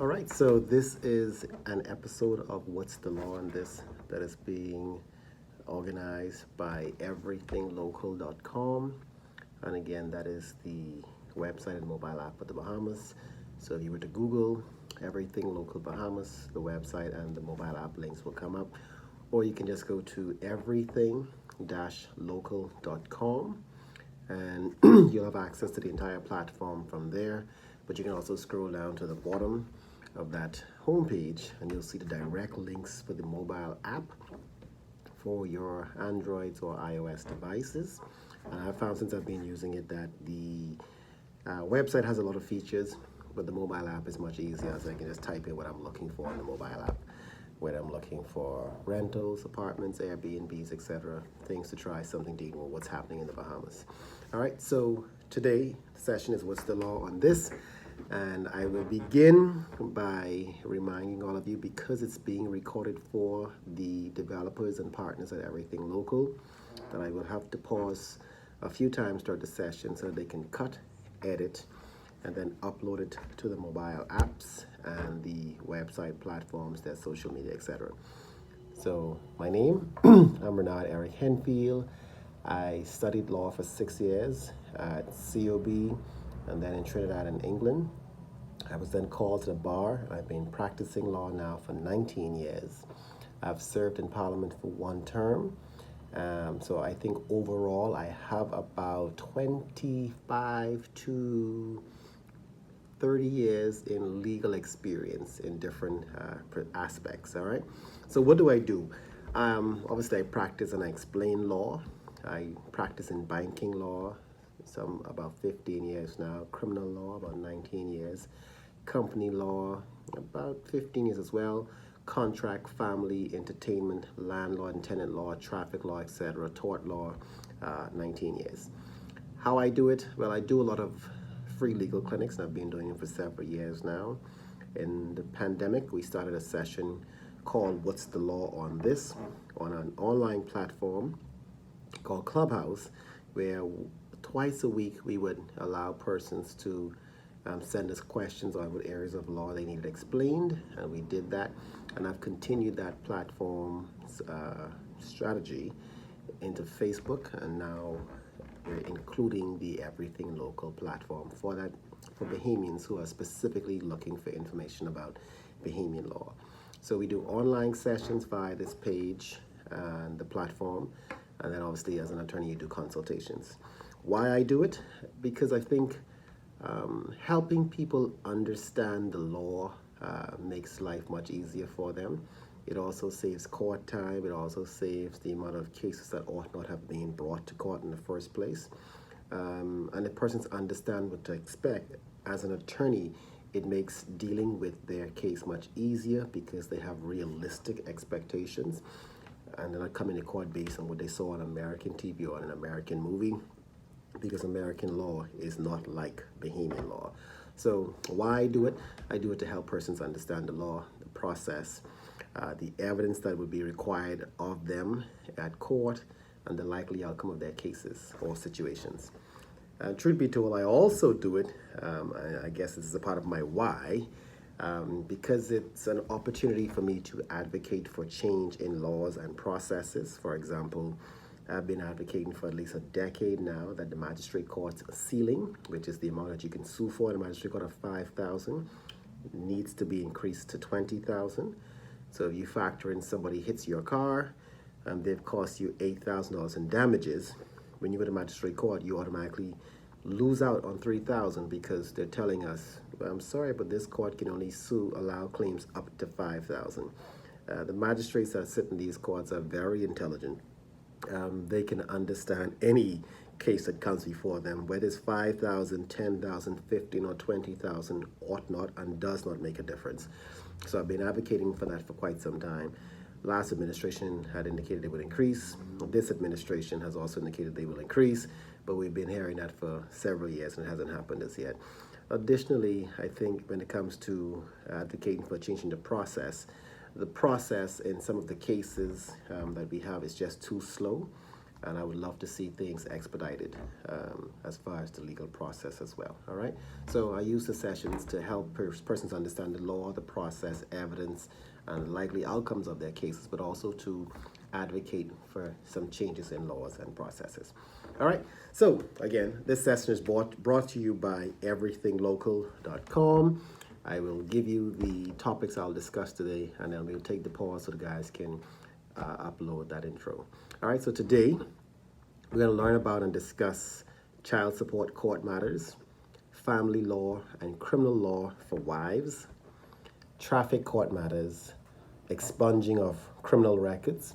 All right, so this is an episode of What's the Law on This that is being organized by everythinglocal.com. And again, that is the website and mobile app for the Bahamas. So if you were to Google Everything Local Bahamas, the website and the mobile app links will come up. Or you can just go to everything-local.com and you'll have access to the entire platform from there. But you can also scroll down to the bottom of that homepage and you'll see the direct links for the mobile app for your Androids or iOS devices. And I've found since I've been using it that the website has a lot of features, but the mobile app is much easier, so I can just type in what I'm looking for in the mobile app, whether I'm looking for rentals, apartments, Airbnbs, etc., things to try something to know what's happening in the Bahamas. All right, so today the session is What's the Law on This? And I will begin by reminding all of you, because it's being recorded for the developers and partners at Everything Local, that I will have to pause a few times throughout the session so that they can cut, edit, and then upload it to the mobile apps and the website platforms, their social media, etc. So my name, I'm Renard Eric Henfield. I studied law for 6 years at COB and then in Trinidad and England. I was then called to the bar. I've been practicing law now for 19 years. I've served in Parliament for one term. So I think overall I have about 25 to 30 years in legal experience in different aspects, all right? So what do I do? Obviously I practice and I explain law. I practice in banking law, some about 15 years now, criminal law about 19 years, company law about 15 years as well, contract, family, entertainment, landlord and tenant law, traffic law, etc., tort law, 19 years. How I do it? Well, I do a lot of free legal clinics, and I've been doing it for several years now. In the pandemic, we started a session called What's the Law on This on an online platform called Clubhouse, where twice a week we would allow persons to send us questions on what areas of law they needed explained, and we did that. And I've continued that platform's strategy into Facebook, and now we're including the Everything Local platform for that, for Bahamians who are specifically looking for information about Bahamian law. So we do online sessions via this page and the platform, and then obviously as an attorney you do consultations. Why I do it? Because I think helping people understand the law makes life much easier for them. It also saves court time. It also saves the amount of cases that ought not have been brought to court in the first place. And if persons understand what to expect, as an attorney, it makes dealing with their case much easier because they have realistic expectations and they're not coming to court based on what they saw on American TV or on an American movie, because American law is not like Bahamian law. So why I do it? I do it to help persons understand the law, the process, the evidence that would be required of them at court, and the likely outcome of their cases or situations. Truth be told, I also do it, I guess this is a part of my why, because it's an opportunity for me to advocate for change in laws and processes. For example, I've been advocating for at least a decade now that the magistrate court's ceiling, which is the amount that you can sue for in a magistrate court of $5,000, needs to be increased to $20,000. So if you factor in somebody hits your car and they've cost you $8,000 in damages, when you go to magistrate court, you automatically lose out on $3,000 because they're telling us, well, I'm sorry, but this court can only allow claims up to $5,000. The magistrates that sit in these courts are very intelligent. They can understand any case that comes before them, whether it's 5,000, 10,000, 15, or 20,000, ought not and does not make a difference. So I've been advocating for that for quite some time. Last administration had indicated they would increase. This administration has also indicated they will increase, but we've been hearing that for several years and it hasn't happened as yet. Additionally, I think when it comes to advocating for changing the process in some of the cases that we have is just too slow. and I would love to see things expedited as far as the legal process as well. All right. So I use the sessions to help persons understand the law, the process, evidence, and likely outcomes of their cases, but also to advocate for some changes in laws and processes. All right. So again, this session is brought to you by everythinglocal.com. I will give you the topics I'll discuss today, and then we'll take the pause so the guys can upload that intro. All right, so today we're going to learn about and discuss child support court matters, family law and criminal law for wives, traffic court matters, expunging of criminal records,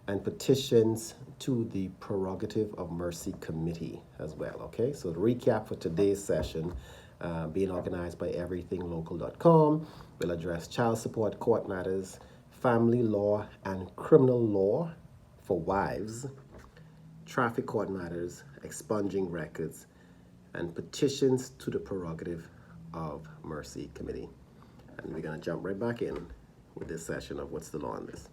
and petitions to the Prerogative of Mercy Committee as well. Okay, so the recap for today's session, being organized by everythinglocal.com, will address child support court matters, family law and criminal law for wives, traffic court matters, expunging records, and petitions to the Prerogative of Mercy Committee. And we're going to jump right back in with this session of What's the Law on This.